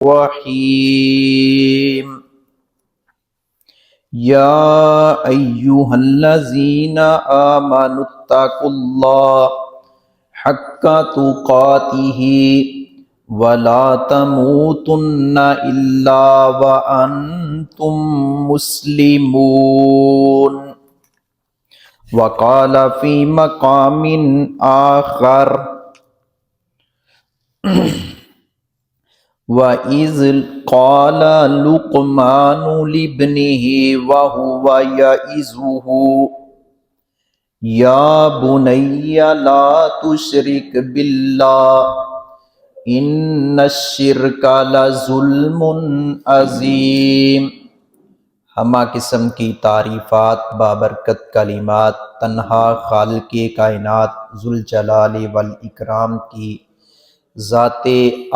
الرحیم یا ایہا الذین آمنوا اتقوا اللہ حق تقاتہ ولا تموتن الا وانتم مسلمون وقال فی مقام آخر وَإِذْ قَالَ لُقْمَانُ لِابْنِهِ وَهُوَ يَعِظُهُ يَا بُنَيَّ لَا تُشْرِكْ بِاللَّهِ إِنَّ الشِّرْكَ لَظُلْمٌ عَظِيمٌ۔ ہمہ قسم کی تعریفات بابرکت کلمات تنہا خالق کائنات ذوالجلال والاکرام کی ذات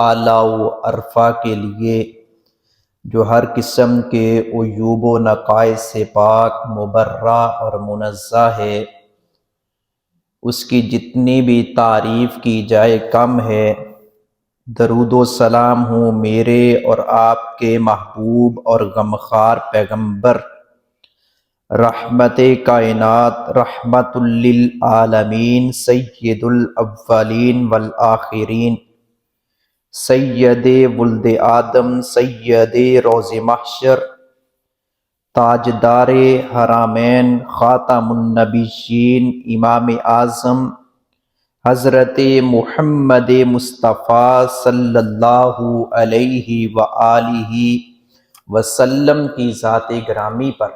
اعلیٰ و عرفہ کے لیے، جو ہر قسم کے عیوب و نقائص سے پاک، مبرہ اور منزہ ہے۔ اس کی جتنی بھی تعریف کی جائے کم ہے۔ درود و سلام ہوں میرے اور آپ کے محبوب اور غمخوار پیغمبر، رحمت کائنات، رحمت للعالمین، سید الاولین والآخرین، سید ولد آدم، سید روز محشر، تاجدار حرمین، خاتم النبیین، امام اعظم حضرت محمد مصطفیٰ صلی اللہ علیہ وآلہ وسلم کی ذات گرامی پر،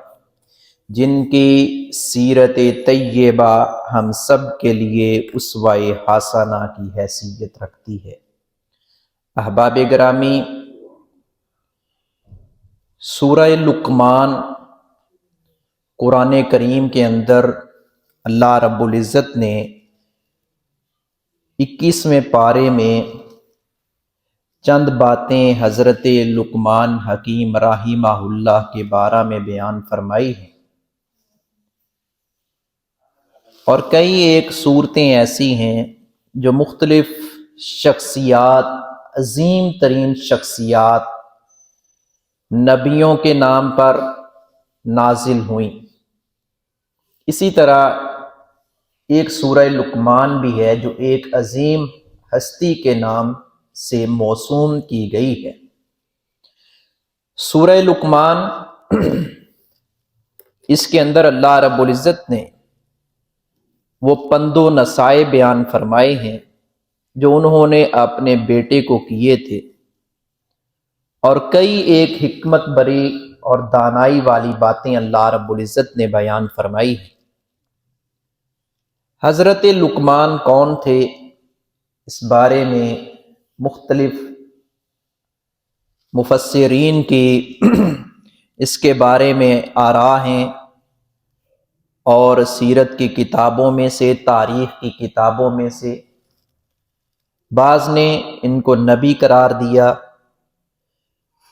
جن کی سیرت طیبہ ہم سب کے لیے اسوہ حسنہ کی حیثیت رکھتی ہے۔ احباب گرامی، سورہ لقمان قرآن کریم کے اندر اللہ رب العزت نے 21ویں پارے میں چند باتیں حضرت لقمان حکیم رحمہ اللہ کے بارے میں بیان فرمائی ہیں، اور کئی ایک صورتیں ایسی ہیں جو مختلف شخصیات، عظیم ترین شخصیات، نبیوں کے نام پر نازل ہوئیں۔ اسی طرح ایک سورہ لقمان بھی ہے جو ایک عظیم ہستی کے نام سے موسوم کی گئی ہے۔ سورہ لقمان اس کے اندر اللہ رب العزت نے وہ پند و نصائح بیان فرمائے ہیں جو انہوں نے اپنے بیٹے کو کیے تھے، اور کئی ایک حکمت بری اور دانائی والی باتیں اللہ رب العزت نے بیان فرمائی ہیں۔ حضرت لقمان کون تھے، اس بارے میں مختلف مفسرین کی اس کے بارے میں آراء ہیں، اور سیرت کی کتابوں میں سے، تاریخ کی کتابوں میں سے بعض نے ان کو نبی قرار دیا،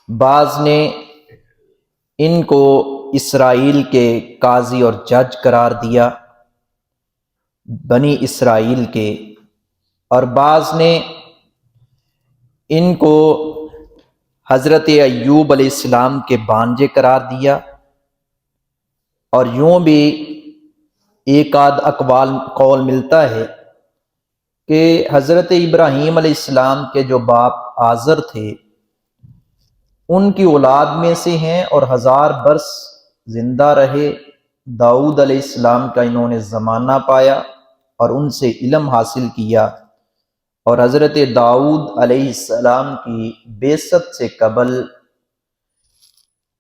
بعض نے ان کو اسرائیل کے قاضی اور جج قرار دیا، بنی اسرائیل کے، اور بعض نے ان کو حضرت ایوب علیہ السلام کے بانجے قرار دیا، اور یوں بھی ایک آدھ قول ملتا ہے کہ حضرت ابراہیم علیہ السلام کے جو باپ آزر تھے ان کی اولاد میں سے ہیں، اور 1000 برس زندہ رہے۔ داؤد علیہ السلام کا انہوں نے زمانہ پایا اور ان سے علم حاصل کیا، اور حضرت داؤد علیہ السلام کی بعثت سے قبل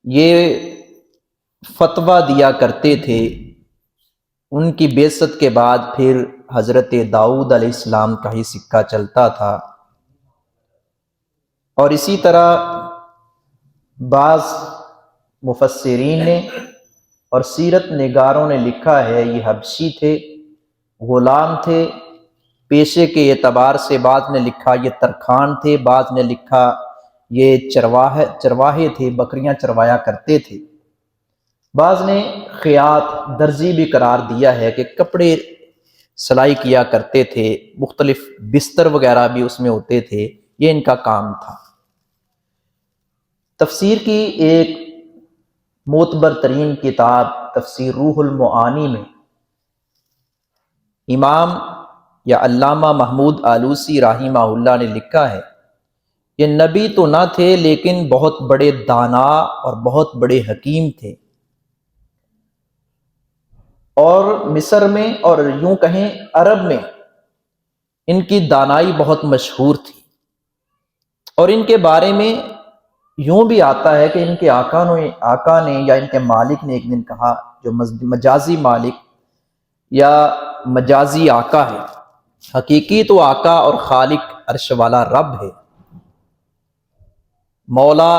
یہ فتویٰ دیا کرتے تھے، ان کی بعثت کے بعد پھر حضرت داؤد علیہ السلام کا ہی سکہ چلتا تھا۔ اور اسی طرح بعض مفسرین نے اور سیرت نگاروں نے لکھا ہے یہ حبشی تھے، غلام تھے۔ پیشے کے اعتبار سے بعض نے لکھا یہ ترکھان تھے، بعض نے لکھا یہ چرواہے تھے، بکریاں چروایا کرتے تھے، بعض نے خیاط، درزی بھی قرار دیا ہے کہ کپڑے سلائی کیا کرتے تھے، مختلف بستر وغیرہ بھی اس میں ہوتے تھے، یہ ان کا کام تھا۔ تفسیر کی ایک معتبر ترین کتاب تفسیر روح المعانی میں امام یا علامہ محمود آلوسی رحمہ اللہ نے لکھا ہے، یہ نبی تو نہ تھے لیکن بہت بڑے دانا اور بہت بڑے حکیم تھے، اور مصر میں اور یوں کہیں عرب میں ان کی دانائی بہت مشہور تھی، اور ان کے بارے میں یوں بھی آتا ہے کہ ان کے آقا نے یا ان کے مالک نے ایک دن کہا، جو مجازی مالک یا مجازی آقا ہے، حقیقی تو آقا اور خالق عرش والا رب ہے، مولا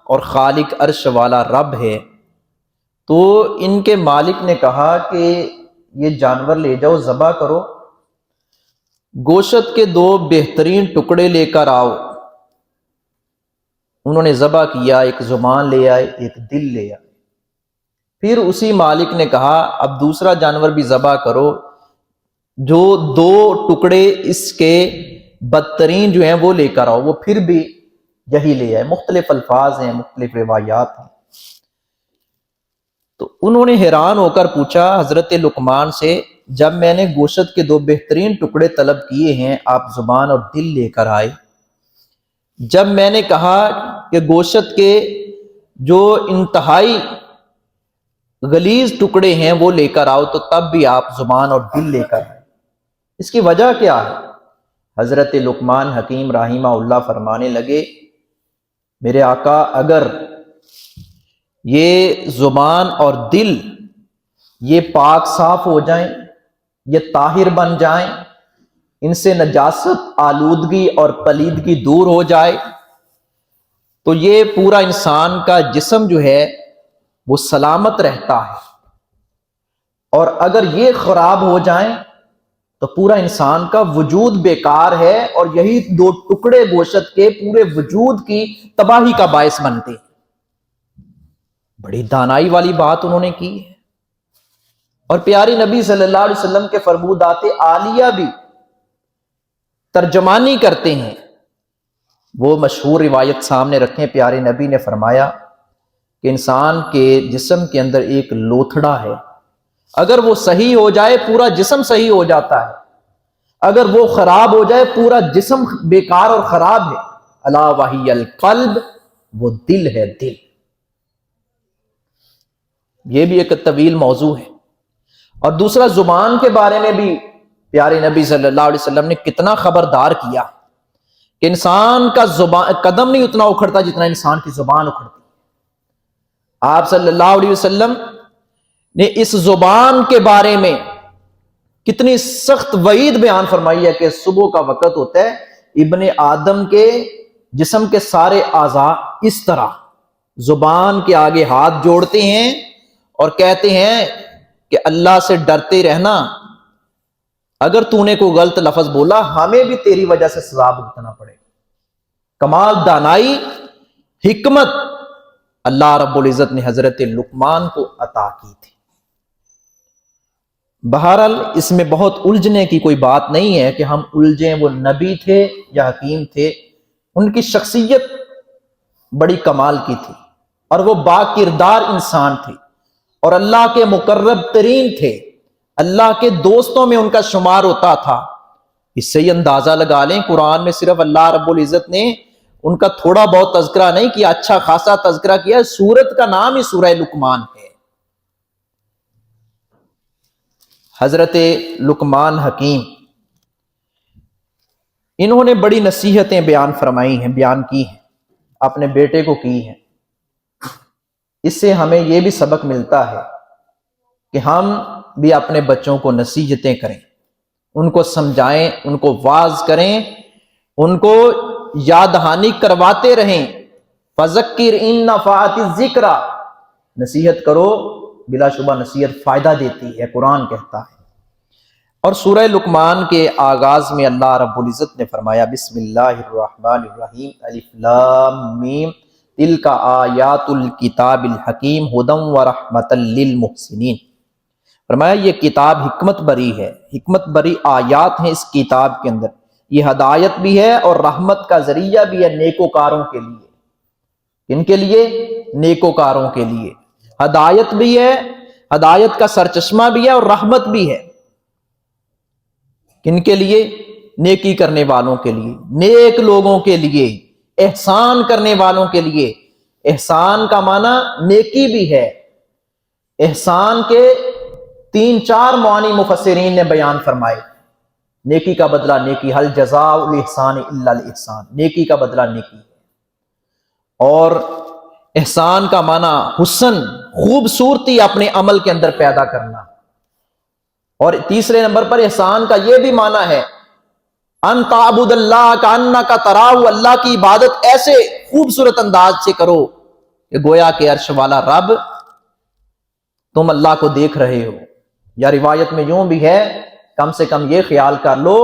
اور خالق عرش والا رب ہے۔ تو ان کے مالک نے کہا کہ یہ جانور لے جاؤ، ذبح کرو، گوشت کے 2 بہترین ٹکڑے لے کر آؤ۔ انہوں نے ذبح کیا، ایک زبان لے آئے، ایک دل لے آئے۔ پھر اسی مالک نے کہا اب دوسرا جانور بھی ذبح کرو، جو 2 ٹکڑے اس کے بدترین جو ہیں وہ لے کر آؤ۔ وہ پھر بھی یہی لے آئے۔ مختلف الفاظ ہیں، مختلف روایات ہیں۔ تو انہوں نے حیران ہو کر پوچھا حضرت لقمان سے، جب میں نے گوشت کے 2 بہترین ٹکڑے طلب کیے ہیں، آپ زبان اور دل لے کر آئے۔ جب میں نے کہا کہ گوشت کے جو انتہائی غلیظ ٹکڑے ہیں وہ لے کر آؤ، تو تب بھی آپ زبان اور دل لے کر آئے۔ اس کی وجہ کیا ہے؟ حضرت لقمان حکیم رحمہ اللہ فرمانے لگے، میرے آقا اگر یہ زبان اور دل یہ پاک صاف ہو جائیں، یہ طاہر بن جائیں، ان سے نجاست، آلودگی اور پلیدگی دور ہو جائے، تو یہ پورا انسان کا جسم جو ہے وہ سلامت رہتا ہے، اور اگر یہ خراب ہو جائیں تو پورا انسان کا وجود بیکار ہے، اور یہی 2 ٹکڑے گوشت کے پورے وجود کی تباہی کا باعث بنتے ہیں۔ بڑی دانائی والی بات انہوں نے کی ہے، اور پیارے نبی صلی اللہ علیہ وسلم کے فرمودات عالیہ بھی ترجمانی کرتے ہیں۔ وہ مشہور روایت سامنے رکھیں، پیارے نبی نے فرمایا کہ انسان کے جسم کے اندر ایک لوتھڑا ہے، اگر وہ صحیح ہو جائے پورا جسم صحیح ہو جاتا ہے، اگر وہ خراب ہو جائے پورا جسم بیکار اور خراب ہے۔ الا وہی القلب، وہ دل ہے، دل۔ یہ بھی ایک طویل موضوع ہے۔ اور دوسرا زبان کے بارے میں بھی پیارے نبی صلی اللہ علیہ وسلم نے کتنا خبردار کیا کہ انسان کا قدم نہیں اتنا اکھڑتا جتنا انسان کی زبان اکھڑتی۔ آپ صلی اللہ علیہ وسلم نے اس زبان کے بارے میں کتنی سخت وعید بیان فرمائی ہے کہ صبح کا وقت ہوتا ہے، ابن آدم کے جسم کے سارے اعضاء اس طرح زبان کے آگے ہاتھ جوڑتے ہیں اور کہتے ہیں کہ اللہ سے ڈرتے رہنا، اگر تو نے کوئی غلط لفظ بولا ہمیں بھی تیری وجہ سے سزا بھگتنا پڑے گا۔ کمال دانائی، حکمت اللہ رب العزت نے حضرت لقمان کو عطا کی تھی۔ بہرحال اس میں بہت الجھنے کی کوئی بات نہیں ہے کہ ہم الجھیں، وہ نبی تھے یا حکیم تھے، ان کی شخصیت بڑی کمال کی تھی، اور وہ با کردار انسان تھے، اور اللہ کے مقرب ترین تھے، اللہ کے دوستوں میں ان کا شمار ہوتا تھا۔ اس سے یہ اندازہ لگا لیں قرآن میں صرف اللہ رب العزت نے ان کا تھوڑا بہت تذکرہ نہیں کیا، اچھا خاصا تذکرہ کیا۔ سورت کا نام ہی سورہ لقمان ہے۔ حضرت لقمان حکیم، انہوں نے بڑی نصیحتیں بیان فرمائی ہیں، بیان کی ہیں، اپنے بیٹے کو کی ہیں۔ اس سے ہمیں یہ بھی سبق ملتا ہے کہ ہم بھی اپنے بچوں کو نصیحتیں کریں، ان کو سمجھائیں، ان کو واعظ کریں، ان کو یاد دہانی کرواتے رہیں۔ فذکر ان نفعت الذکر، نصیحت کرو، بلا شبہ نصیحت فائدہ دیتی ہے، قرآن کہتا ہے۔ اور سورہ لقمان کے آغاز میں اللہ رب العزت نے فرمایا، بسم اللہ الرحمن الرحیم، الف لام میم، تلک آیات الکتاب الحکیم ھدی ورحمۃ للمحسنین۔ فرمایا یہ کتاب حکمت بری ہے، حکمت بری آیات ہیں اس کتاب کے اندر، یہ ہدایت بھی ہے اور رحمت کا ذریعہ بھی ہے نیکوکاروں کے لیے۔ کن کے لیے؟ نیکوکاروں کے لیے۔ ہدایت بھی ہے، ہدایت کا سرچشمہ بھی ہے اور رحمت بھی ہے۔ کن کے لیے؟ نیکی کرنے والوں کے لیے، نیک لوگوں کے لیے، احسان کرنے والوں کے لیے۔ احسان کا معنی نیکی بھی ہے۔ احسان کے 3-4 معنی مفسرین نے بیان فرمائے۔ نیکی کا بدلہ نیکی، حل جزاء الاحسان الا الاحسان، نیکی کا بدلہ نیکی ہے۔ اور احسان کا معنی حسن، خوبصورتی اپنے عمل کے اندر پیدا کرنا۔ اور تیسرے نمبر پر احسان کا یہ بھی معنی ہے ان تعبد اللہ کانک تراہ، اللہ کی عبادت ایسے خوبصورت انداز سے کرو کہ گویا کہ عرش والا رب تم اللہ کو دیکھ رہے ہو، یا روایت میں یوں بھی ہے کم سے کم یہ خیال کر لو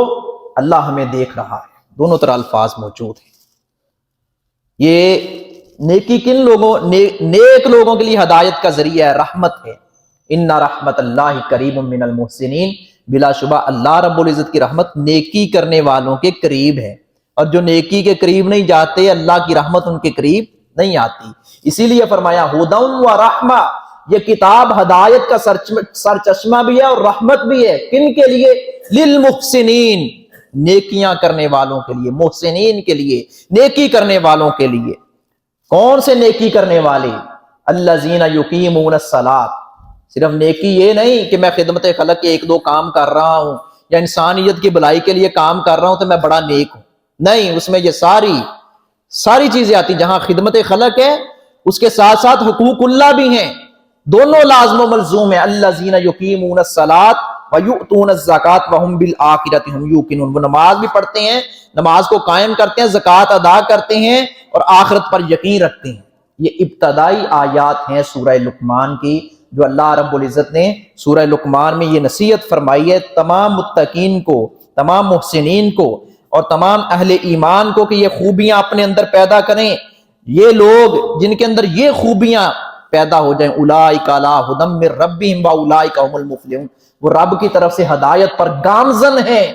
اللہ ہمیں دیکھ رہا ہے۔ دونوں طرح الفاظ موجود ہیں۔ یہ نیکی کن لوگوں، نیک لوگوں کے لیے ہدایت کا ذریعہ ہے، رحمت ہے۔ ان رحمت اللہ قریب من المحسنین، بلا شبہ اللہ رب العزت کی رحمت نیکی کرنے والوں کے قریب ہے، اور جو نیکی کے قریب نہیں جاتے اللہ کی رحمت ان کے قریب نہیں آتی۔ اسی لیے فرمایا ہدی و رحمہ، یہ کتاب ہدایت کا سرچشمہ بھی ہے اور رحمت بھی ہے۔ کن کے لیے؟ للمحسنین، نیکیاں کرنے والوں کے لیے، محسنین کے لیے، نیکی کرنے والوں کے لیے۔ کون سے نیکی کرنے والے؟ الذین یقیمون الصلاۃ۔ صرف نیکی یہ نہیں کہ میں خدمت خلق کے 1-2 کام کر رہا ہوں یا انسانیت کی بھلائی کے لیے کام کر رہا ہوں تو میں بڑا نیک ہوں، نہیں، اس میں یہ ساری چیزیں آتی۔ جہاں خدمت خلق ہے اس کے ساتھ ساتھ حقوق اللہ بھی ہیں، دونوں لازم و ملزوم ہیں۔ الذین یقیمون الصلاۃ ویؤتون الزکاۃ وہم بالآخرۃ ہم یوقنون، وہ نماز بھی پڑھتے ہیں، نماز کو قائم کرتے ہیں، زکوٰۃ ادا کرتے ہیں اور آخرت پر یقین رکھتے ہیں۔ یہ ابتدائی آیات ہیں سورہ لقمان کی، جو اللہ رب العزت نے سورہ لقمان میں یہ نصیحت فرمائی ہے تمام متقین کو، تمام محسنین کو اور تمام اہل ایمان کو کہ یہ خوبیاں اپنے اندر پیدا کریں۔ یہ لوگ جن کے اندر یہ خوبیاں پیدا ہو جائیں، اولئک علی ھدی من ربہم واولئک ھم المفلحون، وہ رب کی طرف سے ہدایت پر گامزن ہیں،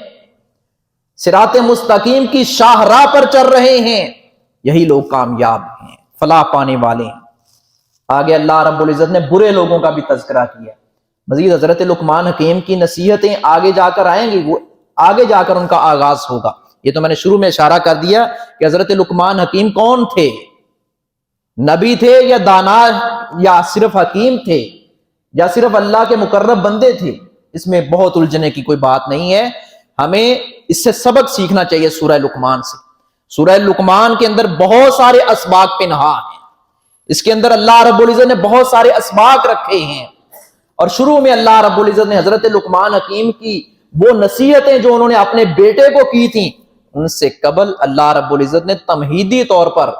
صراط مستقیم کی شاہراہ پر چل رہے ہیں، یہی لوگ کامیاب ہیں، فلاح پانے والے ہیں۔ آگے اللہ رب العزت نے برے لوگوں کا بھی تذکرہ کیا۔ مزید حضرت لقمان حکیم کی نصیحتیں آگے جا کر آئیں گی، وہ آگے جا کر ان کا آغاز ہوگا۔ یہ تو میں نے شروع میں اشارہ کر دیا کہ حضرت لقمان حکیم کون تھے، نبی تھے یا دانا یا صرف حکیم تھے یا صرف اللہ کے مقرب بندے تھے، اس میں بہت الجھنے کی کوئی بات نہیں ہے۔ ہمیں اس سے سبق سیکھنا چاہیے سورہ لقمان سے۔ سورہ لقمان کے اندر بہت سارے اسباق پنہاں ہیں، اس کے اندر اللہ رب العزت نے بہت سارے اسباق رکھے ہیں، اور شروع میں اللہ رب العزت نے حضرت لقمان حکیم کی وہ نصیحتیں جو انہوں نے اپنے بیٹے کو کی تھیں، ان سے قبل اللہ رب العزت نے تمہیدی طور پر،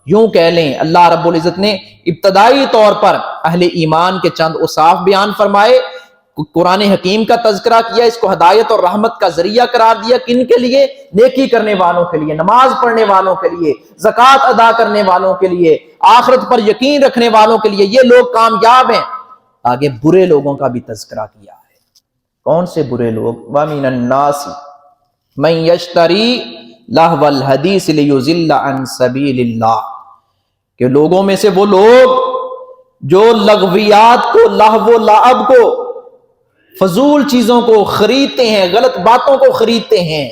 یوں کہہ لیں اللہ رب العزت نے ابتدائی طور پر اہل ایمان کے چند اوصاف بیان فرمائے، قرآن حکیم کا تذکرہ کیا، اس کو ہدایت اور رحمت کا ذریعہ قرار دیا۔ کن کے لیے؟ نیکی کرنے والوں کے لیے، نماز پڑھنے والوں کے لیے، زکوٰۃ ادا کرنے والوں کے لیے، آخرت پر یقین رکھنے والوں کے لیے، یہ لوگ کامیاب ہیں۔ آگے برے لوگوں کا بھی تذکرہ کیا ہے۔ کون سے برے لوگ؟ وَمِنَ النَّاسِ مَن يَشْتَرِي لَهْوَ الْحَدِيثِ لِيُضِلَّ عَن سَبِيلِ اللَّهِ، کہ لوگوں میں سے وہ لوگ جو لغویات کو، لہو و لعب کو، فضول چیزوں کو خریدتے ہیں، غلط باتوں کو خریدتے ہیں۔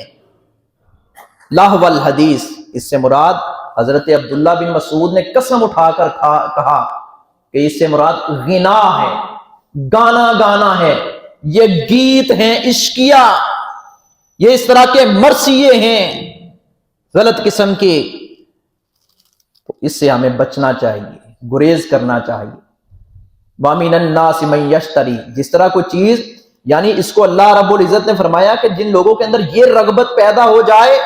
لہو الحدیث، اس سے مراد حضرت عبداللہ بن مسعود نے قسم اٹھا کر کہا کہ اس سے مراد غنا ہے، گانا ہے، یہ گیت ہیں عشقیہ، یہ اس طرح کے مرثیے ہیں غلط قسم کے، تو اس سے ہمیں بچنا چاہیے، گریز کرنا چاہیے۔ وَمِنَ النَّاسِ مَن يَشْتَرِي، جس طرح کوئی چیز، یعنی اس کو اللہ رب العزت نے فرمایا کہ جن لوگوں کے اندر یہ رغبت پیدا ہو جائے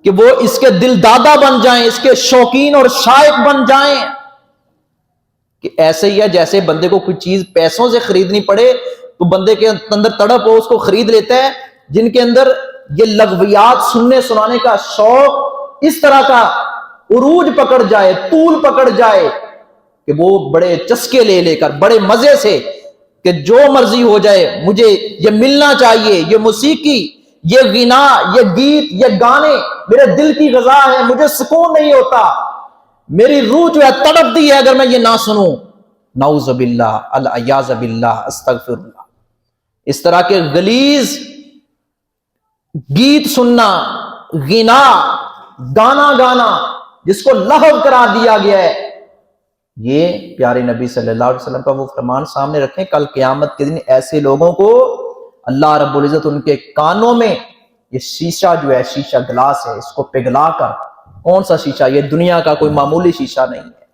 کہ وہ اس کے دل دادا بن جائیں، اس کے شوقین اور شائق بن جائیں، کہ ایسے ہی ہے جیسے بندے کو کوئی چیز پیسوں سے خریدنی پڑے تو بندے کے اندر تڑپ ہو، اس کو خرید لیتا ہے، جن کے اندر یہ لغویات سننے سنانے کا شوق اس طرح کا عروج پکڑ جائے، طول پکڑ جائے کہ وہ بڑے چسکے لے کر، بڑے مزے سے، کہ جو مرضی ہو جائے مجھے یہ ملنا چاہیے، یہ موسیقی، یہ غنا، یہ گیت، یہ گانے میرے دل کی غذا ہے، مجھے سکون نہیں ہوتا، میری روح جو ہے تڑپتی ہے اگر میں یہ نہ سنوں. نعوذ باللہ الیاذ باللہ استغفر اللہ. اس طرح کے غلیظ گیت سننا، غنا، گانا گانا جس کو لہو قرار دیا گیا ہے، یہ پیارے نبی صلی اللہ علیہ وسلم کا وہ فرمان سامنے رکھیں. کل قیامت کے دن ایسے لوگوں کو اللہ رب العزت ان کے کانوں میں یہ شیشہ جو ہے، شیشہ گلاس ہے، اس کو پگھلا کر، کون سا شیشہ، یہ دنیا کا کوئی معمولی شیشہ نہیں ہے،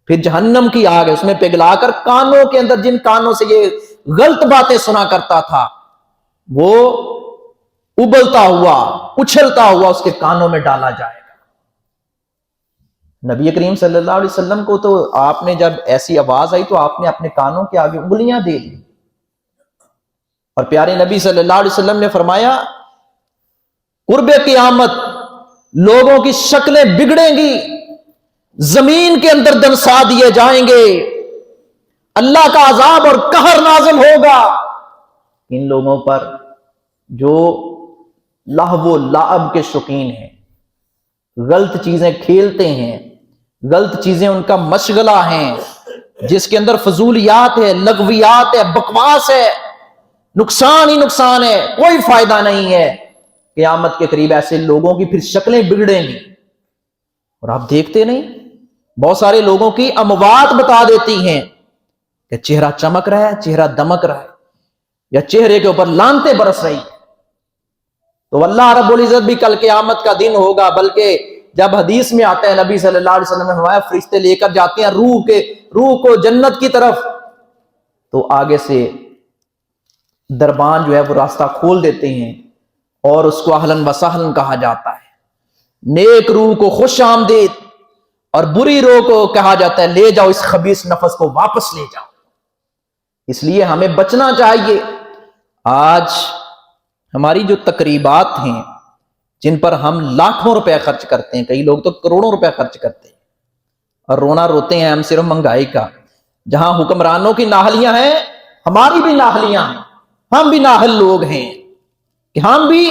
پھر جہنم کی آگ ہے، اس میں پگھلا کر کانوں کے اندر، جن کانوں سے یہ غلط باتیں سنا کرتا تھا، وہ ابلتا ہوا، اچھلتا ہوا اس کے کانوں میں ڈالا جائے گا. نبی کریم صلی اللہ علیہ وسلم کو تو آپ نے جب ایسی آواز آئی تو آپ نے اپنے کانوں کے آگے انگلیاں دے لی. اور پیارے نبی صلی اللہ علیہ وسلم نے فرمایا قرب قیامت لوگوں کی شکلیں بگڑیں گی، زمین کے اندر دنسا دیے جائیں گے، اللہ کا عذاب اور قہر نازل ہوگا ان لوگوں پر جو لہو و لعب کے شوقین ہیں، غلط چیزیں کھیلتے ہیں، غلط چیزیں ان کا مشغلہ ہیں، جس کے اندر فضولیات ہے، لغویات ہے، بکواس ہے، نقصان ہی نقصان ہے، کوئی فائدہ نہیں ہے. قیامت کے قریب ایسے لوگوں کی پھر شکلیں بگڑیں گی. اور آپ دیکھتے نہیں، بہت سارے لوگوں کی اموات بتا دیتی ہیں کہ چہرہ چمک رہا ہے، چہرہ دمک رہا ہے، یا چہرے کے اوپر لعنتیں برس رہی ہیں. تو اللہ رب العزت بھی کل قیامت کا دن ہوگا، بلکہ جب حدیث میں آتا ہے، نبی صلی اللہ علیہ وسلم نے فرمایا فرشتے لے کر جاتے ہیں روح کو جنت کی طرف، تو آگے سے دربان جو ہے وہ راستہ کھول دیتے ہیں اور اس کو اہلاً و سہلاً کہا جاتا ہے. نیک روح کو خوش آمدید اور بری روح کو کہا جاتا ہے لے جاؤ اس خبیث نفس کو واپس لے جاؤ. اس لیے ہمیں بچنا چاہیے. آج ہماری جو تقریبات ہیں جن پر ہم لاکھوں روپے خرچ کرتے ہیں، کئی لوگ تو کروڑوں روپے خرچ کرتے ہیں، اور رونا روتے ہیں ہم صرف مہنگائی کا. جہاں حکمرانوں کی ناہلیاں ہیں، ہماری بھی ناہلیاں ہیں، ہم بھی ناہل لوگ ہیں کہ ہم بھی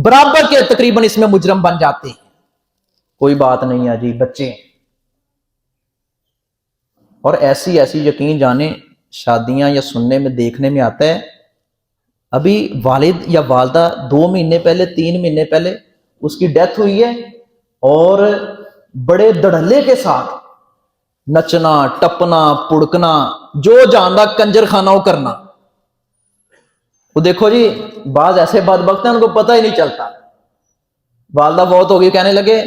برابر کے تقریباً اس میں مجرم بن جاتے ہیں. کوئی بات نہیں ہے جی، بچے ہیں. اور ایسی یقین جانے شادیاں یا سننے میں دیکھنے میں آتا ہے، ابھی والد یا والدہ 2 مہینے پہلے 3 مہینے پہلے اس کی ڈیتھ ہوئی ہے، اور بڑے دڑھلے کے ساتھ نچنا ٹپنا پڑکنا جو جاندہ کنجر خانہ کرنا. وہ دیکھو جی بعض ایسے بدبخت ہیں ان کو پتہ ہی نہیں چلتا. والدہ بہت ہو گئی، کہنے لگے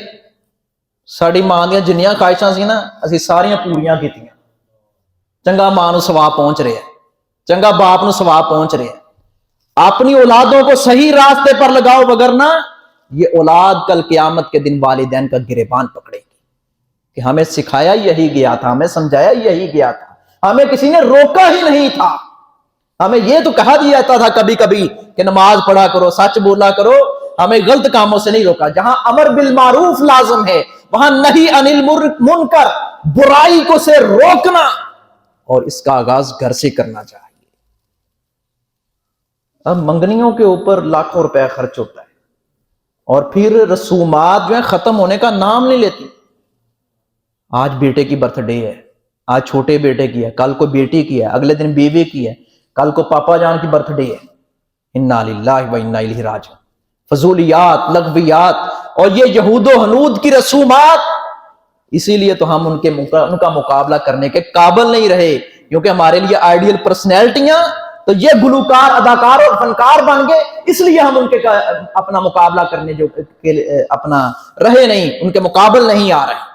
ساری ماں دیا جنیاں خواہشاں سی نا اسی ساریاں پوریاں کیتیاں. چنگا ماں نو ثواب پہنچ رہے ہیں، چنگا باپ نو ثواب پہنچ رہے ہیں. اپنی اولادوں کو صحیح راستے پر لگاؤ، وگرنہ یہ اولاد کل قیامت کے دن والدین کا گریبان پکڑے گی کہ ہمیں سکھایا یہی گیا تھا، ہمیں سمجھایا یہی گیا تھا، ہمیں کسی نے روکا ہی نہیں تھا. ہمیں یہ تو کہا دیا تھا کبھی کبھی کہ نماز پڑھا کرو، سچ بولا کرو، ہمیں غلط کاموں سے نہیں روکا. جہاں امر بالمعروف لازم ہے وہاں نہی عن المنکر، برائی کو سے روکنا، اور اس کا آغاز گھر سے کرنا چاہیے. اب منگنیوں کے اوپر لاکھوں روپے خرچ ہوتا ہے، اور پھر رسومات جو ہیں ختم ہونے کا نام نہیں لیتی. آج بیٹے کی برتھ ڈے ہے، آج چھوٹے بیٹے کی ہے، کل کو بیٹی کی ہے، اگلے دن بیوی کی ہے، کل کو پاپا جان کی برتھ ڈے ہے. انا للہ و انا الیہ راجعون. فضولیات، لغویات اور یہ یہود و ہنود کی رسومات، اسی لیے تو ہم ان کا مقابلہ کرنے کے قابل نہیں رہے، کیونکہ ہمارے لیے آئیڈیل پرسنالٹیاں تو یہ گلوکار، اداکار اور فنکار بن گئے، اس لیے ہم ان کے اپنا مقابلہ کرنے جو اپنا رہے نہیں، ان کے مقابل نہیں آ رہے.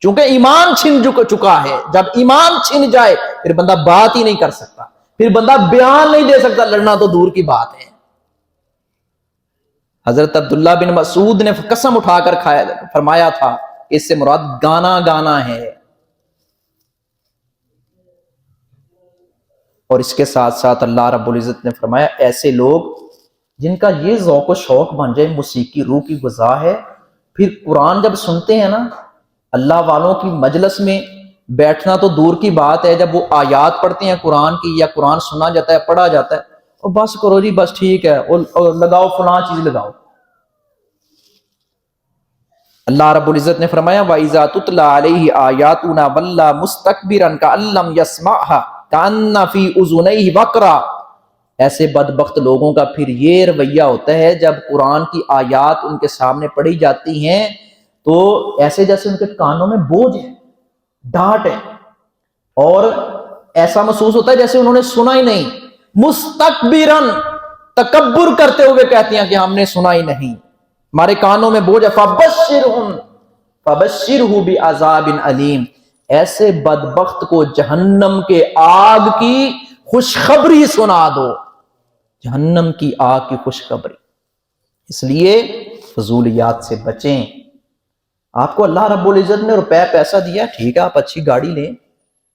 چونکہ ایمان چھن چکا ہے. جب ایمان چھن جائے پھر بندہ بات ہی نہیں کر سکتا، پھر بندہ بیان نہیں دے سکتا، لڑنا تو دور کی بات ہے. حضرت عبداللہ بن مسعود نے قسم اٹھا کر فرمایا تھا اس سے مراد گانا ہے. اور اس کے ساتھ ساتھ اللہ رب العزت نے فرمایا ایسے لوگ جن کا یہ ذوق و شوق بن جائے، موسیقی روح کی غذا ہے، پھر قرآن جب سنتے ہیں نا، اللہ والوں کی مجلس میں بیٹھنا تو دور کی بات ہے، جب وہ آیات پڑھتے ہیں قرآن کی یا قرآن سنا جاتا ہے، پڑھا جاتا ہے، اور بس کرو جی، بس ٹھیک ہے، اور لگاؤ فلاں چیز لگاؤ. اللہ رب العزت نے فرمایا وَإِذَا تُتْلَى عَلَيْهِ آيَاتُنَا وَلَّى مُسْتَكْبِرًا كَأَن لَّمْ يَسْمَعْهَا كَأَنَّ فِي أُذُنَيْهِ وَقْرًا۔ ایسے بدبخت لوگوں کا پھر یہ رویہ ہوتا ہے جب قرآن کی آیات ان کے سامنے پڑھی جاتی ہیں تو ایسے جیسے ان کے کانوں میں بوجھ ہے، ڈانٹ ہے، اور ایسا محسوس ہوتا ہے جیسے انہوں نے سنا ہی نہیں۔ مستکبرن، تکبر کرتے ہوئے کہتی ہیں کہ ہم نے سنا ہی نہیں، ہمارے کانوں میں بوجھ ہے۔ فبشرہ بعذاب علیم، ایسے بدبخت کو جہنم کے آگ کی خوشخبری سنا دو، جہنم کی آگ کی خوشخبری۔ اس لیے فضولیات سے بچیں۔ آپ کو اللہ رب العزت نے روپے پیسہ دیا، ٹھیک ہے، آپ اچھی گاڑی لیں۔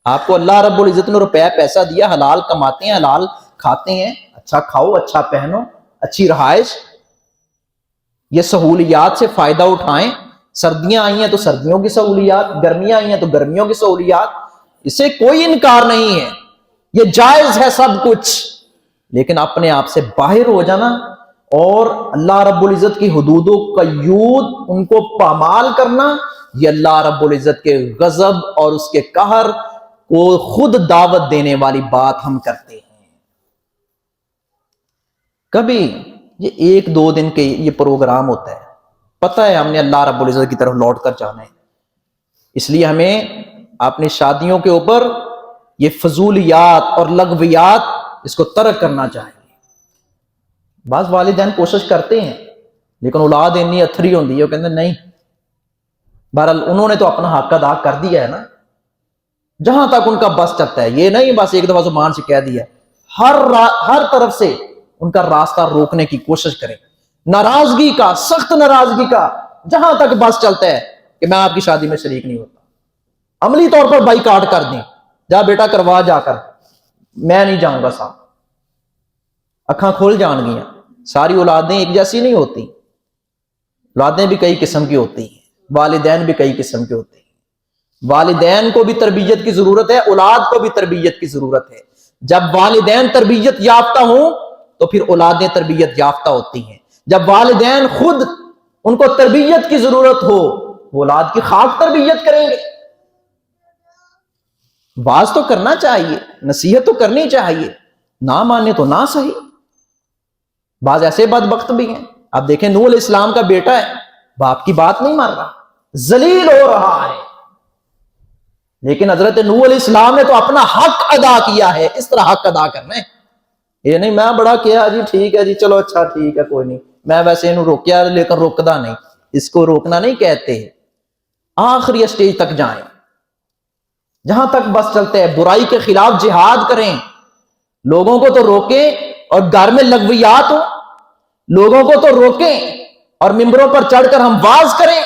آپ کو اللہ رب العزت نے روپے پیسہ دیا، حلال کماتے ہیں، حلال کھاتے ہیں، اچھا کھاؤ، اچھا پہنو، اچھی رہائش، یہ سہولیات سے فائدہ اٹھائیں۔ سردیاں آئی ہیں تو سردیوں کی سہولیات، گرمیاں آئی ہیں تو گرمیوں کی سہولیات، اس سے کوئی انکار نہیں ہے، یہ جائز ہے سب کچھ، لیکن اپنے آپ سے باہر ہو جانا اور اللہ رب العزت کی حدود و قیود ان کو پامال کرنا، یہ اللہ رب العزت کے غضب اور اس کے قہر کو خود دعوت دینے والی بات ہم کرتے ہیں۔ کبھی یہ ایک دو دن کے یہ پروگرام ہوتا ہے، پتہ ہے ہم نے اللہ رب العزت کی طرف لوٹ کر جانا ہے، اس لیے ہمیں اپنی شادیوں کے اوپر یہ فضولیات اور لغویات اس کو ترک کرنا چاہیے۔ بعض والدین کوشش کرتے ہیں لیکن اولاد اتنی اتھری ہوتی ہے، وہ کہتے ہیں نہیں، بہرحال انہوں نے تو اپنا حق ادا کر دیا ہے نا، جہاں تک ان کا بس چلتا ہے، یہ نہیں بس ایک دفعہ زبان سے کہہ دیا، ہر طرف سے ان کا راستہ روکنے کی کوشش کریں، ناراضگی کا، سخت ناراضگی کا، جہاں تک بس چلتا ہے کہ میں آپ کی شادی میں شریک نہیں ہوتا، عملی طور پر بائیکاٹ کر دیں، جا بیٹا کروا جا کر، میں نہیں جاؤں گا صاحب۔ اکھاں کھول جان گیاں، ساری اولادیں ایک جیسی نہیں ہوتی، اولادیں بھی کئی قسم کی ہوتی ہیں، والدین بھی کئی قسم کے ہوتے ہیں، والدین کو بھی تربیت کی ضرورت ہے، اولاد کو بھی تربیت کی ضرورت ہے۔ جب والدین تربیت یافتہ ہوں تو پھر اولادیں تربیت یافتہ ہوتی ہیں، جب والدین خود ان کو تربیت کی ضرورت ہو، وہ اولاد کی خاک تربیت کریں گے۔ باز تو کرنا چاہیے، نصیحت تو کرنی چاہیے، نہ مانے تو نہ صحیح۔ بعض ایسے بدبخت بھی ہیں، آپ دیکھیں نوح علیہ السلام کا بیٹا ہے، باپ کی بات نہیں مان رہا، ذلیل ہو رہا ہے، لیکن حضرت نوح علیہ السلام نے تو اپنا حق ادا کیا ہے۔ اس طرح حق ادا کرنا ہے، یہ نہیں میں بڑا کیا جی، ٹھیک ہے جی، چلو اچھا ٹھیک ہے، کوئی نہیں، میں ویسے انہوں روکیا لیکن روکدا نہیں، اس کو روکنا نہیں کہتے۔ آخری اسٹیج تک جائیں، جہاں تک بس چلتے ہیں، برائی کے خلاف جہاد کریں، لوگوں کو تو روکیں، اور گھر میں لغویات ہو، لوگوں کو تو روکیں اور ممبروں پر چڑھ کر ہم واز کریں،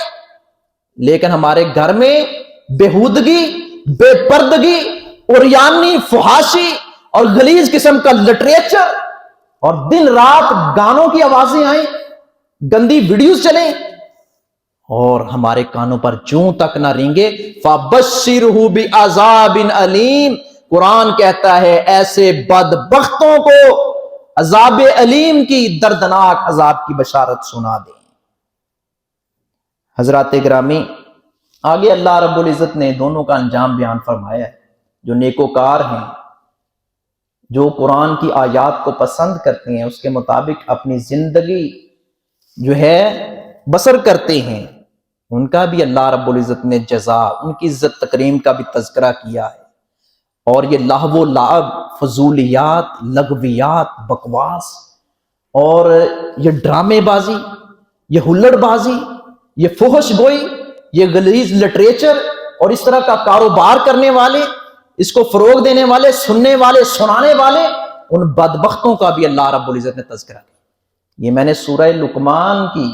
لیکن ہمارے گھر میں بےہودگی، بے پردگی، عریانی، فحاشی اور غلیظ قسم کا لٹریچر، اور دن رات گانوں کی آوازیں آئیں، گندی ویڈیوز چلیں، اور ہمارے کانوں پر جوں تک نہ رینگے۔ فَبَشِّرْهُ بِعَذَابٍ عَلِيمٍ، قرآن کہتا ہے ایسے بدبختوں کو عذاب علیم کی، دردناک عذاب کی بشارت سنا دیں۔ حضرات گرامی، آگے اللہ رب العزت نے دونوں کا انجام بیان فرمایا ہے۔ جو نیکوکار ہیں، جو قرآن کی آیات کو پسند کرتے ہیں، اس کے مطابق اپنی زندگی جو ہے بسر کرتے ہیں، ان کا بھی اللہ رب العزت نے جزا، ان کی عزت تکریم کا بھی تذکرہ کیا ہے۔ اور یہ لہو و لعب، فضولیات، لغویات، بکواس، اور یہ ڈرامے بازی، یہ ہلڑ بازی، یہ فحش گوئی، یہ غلیظ لٹریچر اور اس طرح کا کاروبار کرنے والے، اس کو فروغ دینے والے، سننے والے، سنانے والے، ان بدبختوں کا بھی اللہ رب العزت نے تذکرہ کیا۔ یہ میں نے سورہ لقمان کی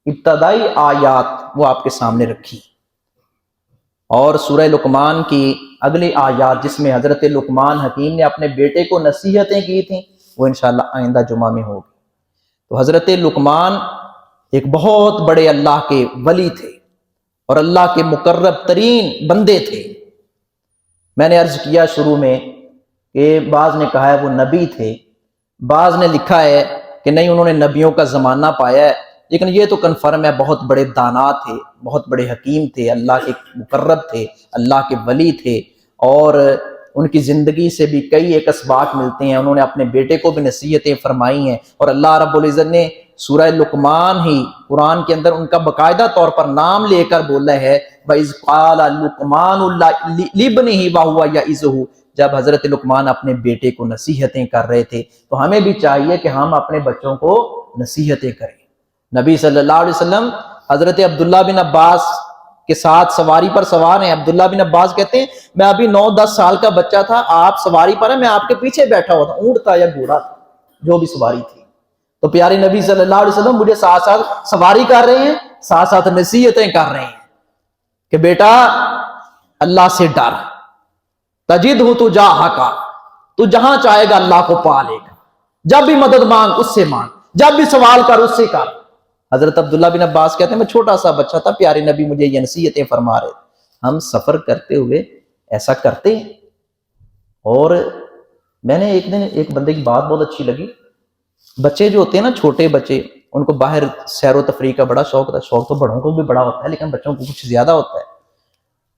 ابتدائی آیات وہ آپ کے سامنے رکھی، اور سورہ لقمان کی اگلی آیات جس میں حضرت لقمان حکیم نے اپنے بیٹے کو نصیحتیں کی تھیں، وہ انشاءاللہ آئندہ جمعہ میں ہوگی۔ تو حضرت لقمان ایک بہت بڑے اللہ کے ولی تھے اور اللہ کے مقرب ترین بندے تھے۔ میں نے عرض کیا شروع میں کہ بعض نے کہا ہے وہ نبی تھے، بعض نے لکھا ہے کہ نہیں انہوں نے نبیوں کا زمانہ پایا ہے، لیکن یہ تو کنفرم ہے بہت بڑے دانا تھے، بہت بڑے حکیم تھے، اللہ کے مقرب تھے، اللہ کے ولی تھے، اور ان کی زندگی سے بھی کئی ایک اسباق ملتے ہیں، انہوں نے اپنے بیٹے کو بھی نصیحتیں فرمائی ہیں، اور اللہ رب العزت نے سورہ لقمان ہی قرآن کے اندر ان کا باقاعدہ طور پر نام لے کر بولا ہے، وَإِذْ قَالَ لُقْمَانُ لِابْنِهِ وَهُوَ يَعِظُهُ، جب حضرت لقمان اپنے بیٹے کو نصیحتیں کر رہے تھے، تو ہمیں بھی چاہیے کہ ہم اپنے بچوں کو نصیحتیں کریں۔ نبی صلی اللہ علیہ وسلم حضرت عبداللہ بن عباس کے ساتھ سواری پر سوار ہیں۔ عبداللہ بن عباس کہتے ہیں میں ابھی 9-10 سال کا بچہ تھا، آپ سواری پر ہیں، میں آپ کے پیچھے بیٹھا ہوا تھا، اونٹ تھا یا گھوڑا تھا، جو بھی سواری تھی، تو پیارے نبی صلی اللہ علیہ وسلم مجھے ساتھ ساتھ سواری کر رہے ہیں، ساتھ ساتھ نصیحتیں کر رہے ہیں کہ بیٹا اللہ سے ڈر، تجدہ تجاہک، تو جہاں چاہے گا اللہ کو پا لے گا، جب بھی مدد مانگ اس سے مانگ، جب بھی سوال کر اس سے کر۔ حضرت عبداللہ بن عباس کہتے ہیں میں چھوٹا سا بچہ تھا، پیارے نبی مجھے یہ نصیحتیں فرما رہے تھے۔ ہم سفر کرتے ہوئے ایسا کرتے ہیں۔ اور میں نے ایک دن ایک بندے کی بات بہت اچھی لگی، بچے جو ہوتے ہیں نا، چھوٹے بچے، ان کو باہر سیر و تفریح کا بڑا شوق ہوتا ہے، شوق تو بڑوں کو بھی بڑا ہوتا ہے لیکن بچوں کو کچھ زیادہ ہوتا ہے،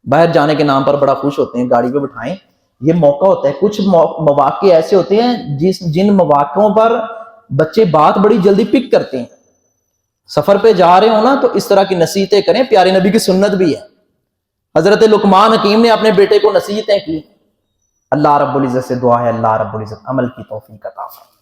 باہر جانے کے نام پر بڑا خوش ہوتے ہیں، گاڑی پہ بٹھائیں، یہ موقع ہوتا ہے، کچھ مواقع ایسے ہوتے ہیں جن مواقعوں پر بچے بات بڑی جلدی پک کرتے ہیں۔ سفر پہ جا رہے ہو نا تو اس طرح کی نصیحتیں کریں، پیارے نبی کی سنت بھی ہے۔ حضرت لقمان حکیم نے اپنے بیٹے کو نصیحتیں کی۔ اللہ رب العزت سے دعا ہے اللہ رب العزت عمل کی توفیق عطا فرمائے۔